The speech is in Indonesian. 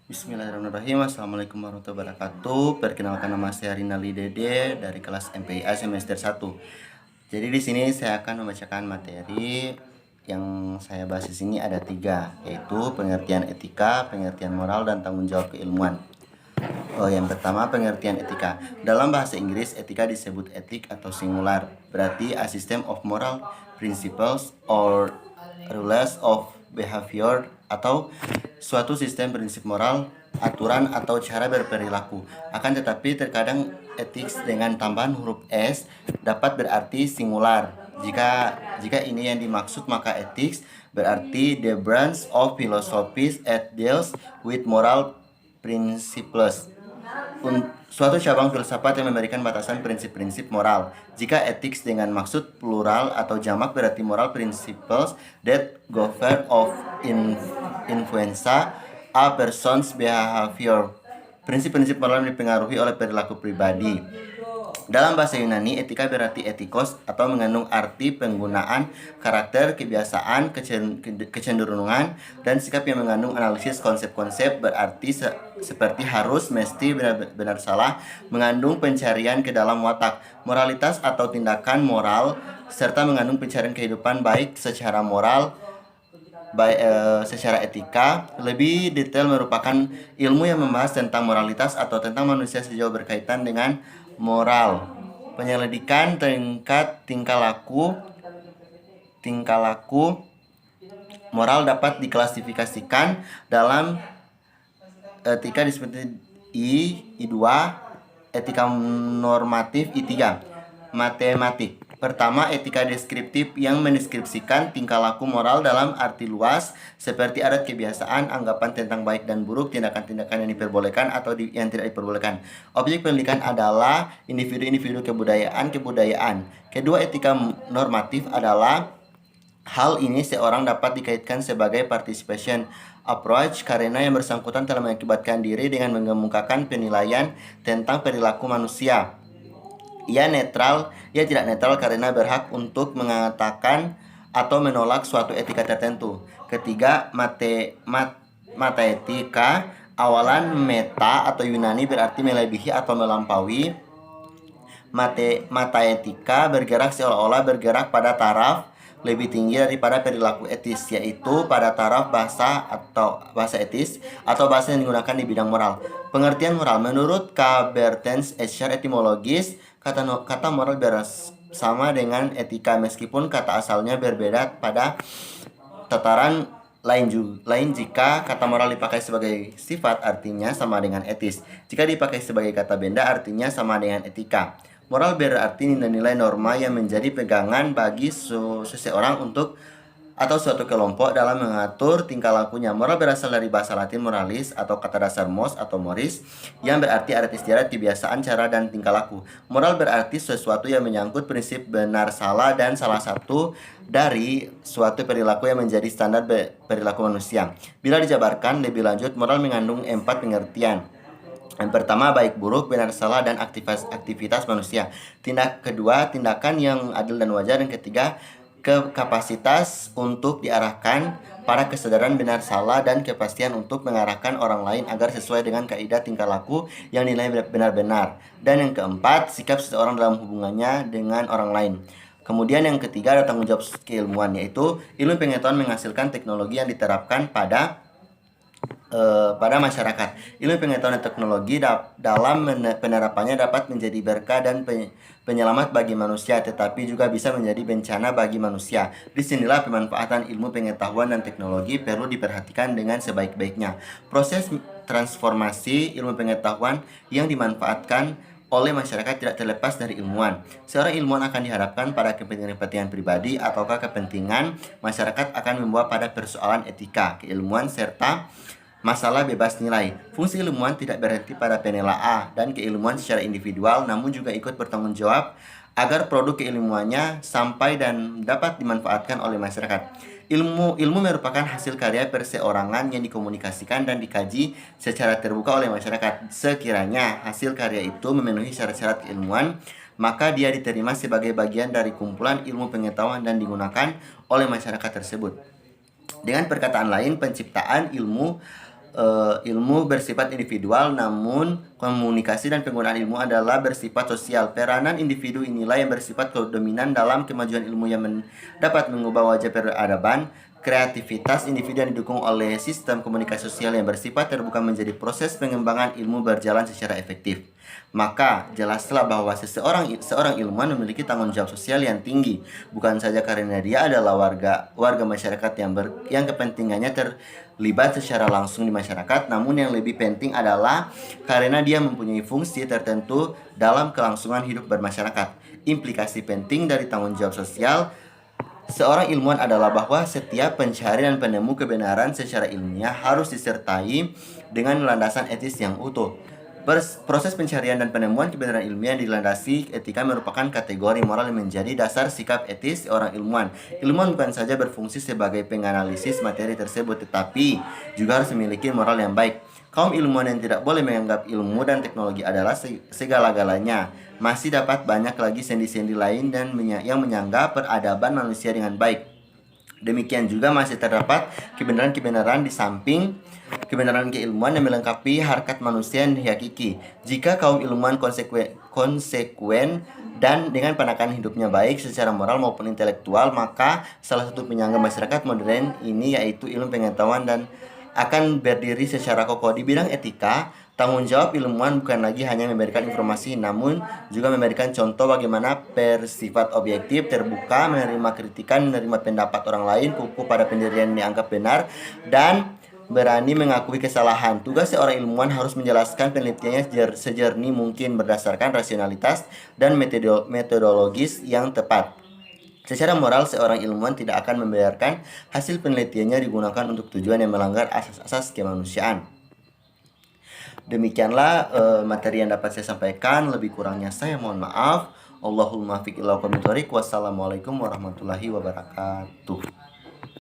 Bismillahirrahmanirrahim. Assalamualaikum warahmatullahi wabarakatuh. Perkenalkan, nama saya Rinaldi Dede dari kelas MPIA semester 1. Jadi di sini saya akan membacakan materi yang saya bahas di sini ada 3, yaitu pengertian etika, pengertian moral, dan tanggung jawab keilmuan. Yang pertama, pengertian etika. Dalam bahasa Inggris, etika disebut etik atau singular, berarti a system of moral principles or rules of behavior, atau suatu sistem prinsip moral, aturan atau cara berperilaku. Akan tetapi terkadang ethics dengan tambahan huruf S dapat berarti singular. Jika ini yang dimaksud, maka ethics berarti the branch of philosophy that deals with moral principles, suatu cabang filsafat yang memberikan batasan prinsip-prinsip moral. Jika ethics dengan maksud plural atau jamak berarti moral principles that govern of influence a person's behavior. Prinsip-prinsip moral yang dipengaruhi oleh perilaku pribadi. Dalam bahasa Yunani, etika berarti etikos atau mengandung arti penggunaan karakter, kebiasaan, kecenderungan, dan sikap yang mengandung analisis konsep-konsep, berarti seperti harus, mesti, benar salah, mengandung pencarian ke dalam watak, moralitas atau tindakan moral, serta mengandung pencarian kehidupan baik secara moral, secara etika. Lebih detail merupakan ilmu yang membahas tentang moralitas atau tentang manusia sejauh berkaitan dengan moral. Penyelidikan tingkah laku moral dapat diklasifikasikan dalam etika seperti I2, etika normatif, I3, matematik. Pertama, etika deskriptif yang mendeskripsikan tingkah laku moral dalam arti luas, seperti adat, kebiasaan, anggapan tentang baik dan buruk, tindakan-tindakan yang diperbolehkan atau yang tidak diperbolehkan. Objek penelitian adalah individu-individu, kebudayaan. Kedua, etika normatif adalah hal ini seorang dapat dikaitkan sebagai participation approach karena yang bersangkutan telah mengakibatkan diri dengan mengemukakan penilaian tentang perilaku manusia. Ia tidak netral karena berhak untuk mengatakan atau menolak suatu etika tertentu. Ketiga, metaetika, awalan meta atau Yunani berarti melebihi atau melampaui. Metaetika bergerak seolah-olah bergerak pada taraf lebih tinggi daripada perilaku etis, yaitu pada taraf bahasa etis atau bahasa yang digunakan di bidang moral. Pengertian moral menurut K. Bertens secara etimologis, kata moral bersama dengan etika meskipun kata asalnya berbeda pada tataran lain. Jika kata moral dipakai sebagai sifat, artinya sama dengan etis. Jika dipakai sebagai kata benda, artinya sama dengan etika. Moral berarti nilai-nilai norma yang menjadi pegangan bagi seseorang atau suatu kelompok dalam mengatur tingkah lakunya. Moral berasal dari bahasa Latin moralis atau kata dasar mos atau moris yang berarti adat istiadat, kebiasaan, cara, dan tingkah laku. Moral berarti sesuatu yang menyangkut prinsip benar salah dan salah satu dari suatu perilaku yang menjadi standar perilaku manusia. Bila dijabarkan lebih lanjut, moral mengandung 4 pengertian. Yang pertama, baik buruk, benar salah, dan aktivitas manusia. Kedua, tindakan yang adil dan wajar. Yang ketiga, kapasitas untuk diarahkan pada kesadaran benar salah dan kepastian untuk mengarahkan orang lain agar sesuai dengan kaidah tingkah laku yang dinilai benar-benar. Dan yang keempat, sikap seseorang dalam hubungannya dengan orang lain. Kemudian yang ketiga ada tanggung jawab keilmuan, yaitu ilmu pengetahuan menghasilkan teknologi yang diterapkan pada masyarakat. Ilmu pengetahuan dan teknologi dalam penerapannya dapat menjadi berkah dan penyelamat bagi manusia, tetapi juga bisa menjadi bencana bagi manusia. Disinilah pemanfaatan ilmu pengetahuan dan teknologi perlu diperhatikan dengan sebaik-baiknya. Proses transformasi ilmu pengetahuan yang dimanfaatkan oleh masyarakat tidak terlepas dari ilmuwan. Seorang ilmuwan akan dihadapkan pada kepentingan pribadi ataukah kepentingan masyarakat akan membawa pada persoalan etika, keilmuan, serta masalah bebas nilai. Fungsi ilmuwan tidak berhenti pada penilaian dan keilmuan secara individual, namun juga ikut bertanggung jawab agar produk keilmuannya sampai dan dapat dimanfaatkan oleh masyarakat. Ilmu merupakan hasil karya perseorangan yang dikomunikasikan dan dikaji secara terbuka oleh masyarakat. Sekiranya hasil karya itu memenuhi syarat-syarat keilmuan, maka dia diterima sebagai bagian dari kumpulan ilmu pengetahuan dan digunakan oleh masyarakat tersebut. Dengan perkataan lain, penciptaan ilmu ilmu bersifat individual, namun komunikasi dan penggunaan ilmu adalah bersifat sosial. Peranan individu inilah yang bersifat dominan dalam kemajuan ilmu yang dapat mengubah wajah peradaban. Kreativitas individu yang didukung oleh sistem komunikasi sosial yang bersifat terbuka menjadi proses pengembangan ilmu berjalan secara efektif. Maka jelaslah bahwa seorang ilmuwan memiliki tanggung jawab sosial yang tinggi, bukan saja karena dia adalah warga masyarakat yang kepentingannya terlibat secara langsung di masyarakat, namun yang lebih penting adalah karena dia mempunyai fungsi tertentu dalam kelangsungan hidup bermasyarakat. Implikasi penting dari tanggung jawab sosial seorang ilmuwan adalah bahwa setiap pencari dan penemu kebenaran secara ilmiah harus disertai dengan landasan etis yang utuh. Proses pencarian dan penemuan kebenaran ilmiah yang dilandasi etika merupakan kategori moral yang menjadi dasar sikap etis seorang ilmuwan. Ilmuwan bukan saja berfungsi sebagai penganalisis materi tersebut, tetapi juga harus memiliki moral yang baik. Kaum ilmuwan yang tidak boleh menganggap ilmu dan teknologi adalah segala-galanya. Masih dapat banyak lagi sendi-sendi lain yang menyanggah peradaban manusia dengan baik. Demikian juga masih terdapat kebenaran-kebenaran di samping kebenaran keilmuan yang melengkapi harkat manusia yang hakiki. Jika kaum ilmuwan konsekuen dan dengan pandangan hidupnya baik secara moral maupun intelektual, maka salah satu penyangga masyarakat modern ini yaitu ilmu pengetahuan dan akan berdiri secara kokoh. Di bidang etika, tanggung jawab ilmuwan bukan lagi hanya memberikan informasi, namun juga memberikan contoh bagaimana bersifat objektif, terbuka, menerima kritikan, menerima pendapat orang lain, kukuh pada pendirian yang dianggap benar, dan berani mengakui kesalahan. Tugas seorang ilmuwan harus menjelaskan penelitiannya sejernih mungkin berdasarkan rasionalitas dan metodologis yang tepat. Secara moral, seorang ilmuwan tidak akan membiarkan hasil penelitiannya digunakan untuk tujuan yang melanggar asas-asas kemanusiaan. Demikianlah materi yang dapat saya sampaikan. Lebih kurangnya saya mohon maaf. Allahumma fiq ila qomit thoriq. Wassalamualaikum warahmatullahi wabarakatuh.